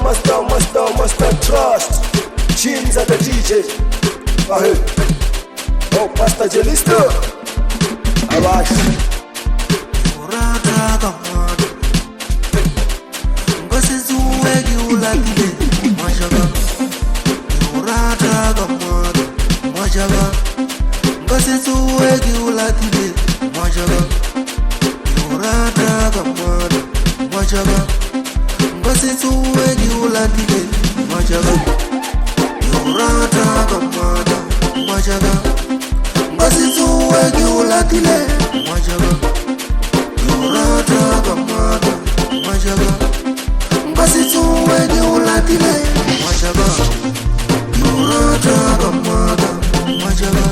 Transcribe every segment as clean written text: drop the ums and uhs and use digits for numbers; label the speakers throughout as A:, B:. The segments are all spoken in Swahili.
A: Master Trust. Jeans at the DJ. Ahead. Oh, Pastor Jelista. Abash.
B: Urata kamado. Ngosi zuwegi ulatile. Majaba. Urata kamado. Majaba. Ngosi zuwegi ulatile. Majaba. Urata kamado. Majaba. Ngosi zuwegi ulatile. Majaba. Urata kamado. Majaba. Ngosi zuwegi ulatile. Majaba. Urata kamado. Majaba. Ngosi zuwegi ulatile. Majaba. Urata kamado. Majaba.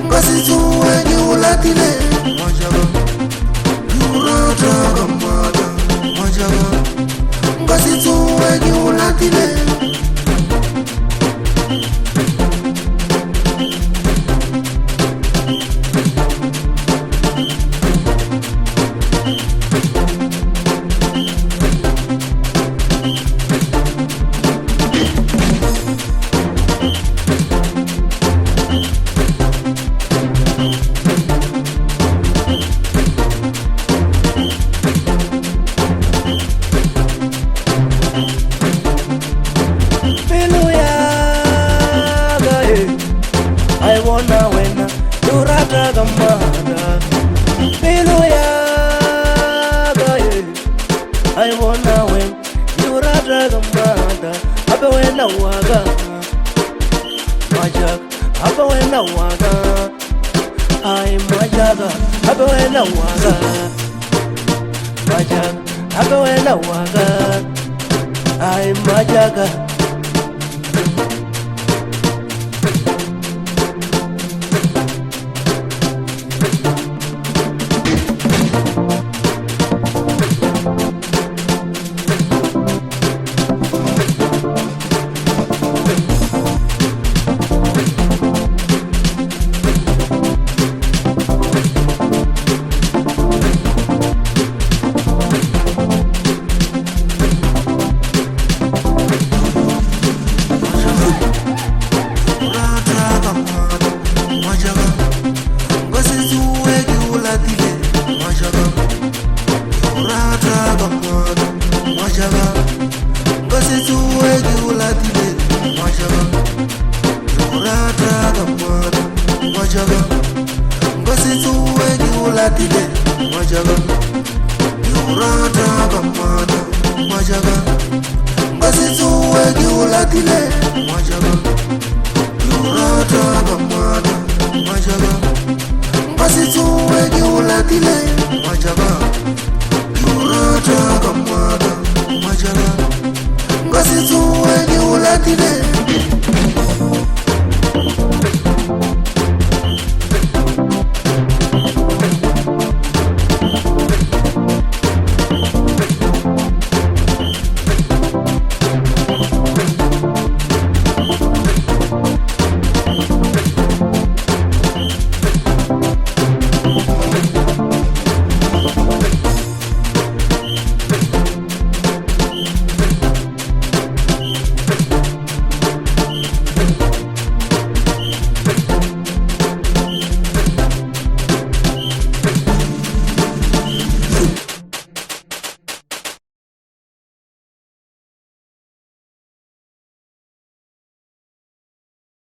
B: Ngosi zuwegi ulatile. Majaba. Urata kamado. Majaba. Ngosi zuwegi ulatile.
C: I wanna win, Urata Gamada. Piluya, I wanna win, Urata Gamada. Abba wena waga, Majak, Abba wena waga. I Majaga, Abba wena waga. Majak, Abba wena waga. I Majaga. Ngosi zuwegi ulatile. Majaba. Urata kamado. Majaba. Ngosi zuwegi ulatile. Majaba. Urata kamado. Majaba. Ngosi zuwegi ulatile. Majaba. Urata kamado. Majaba. Ngosi zuwegi ulatile. Majaba. Urata kamado. Majaba. Ngosi zuwegi ulatile.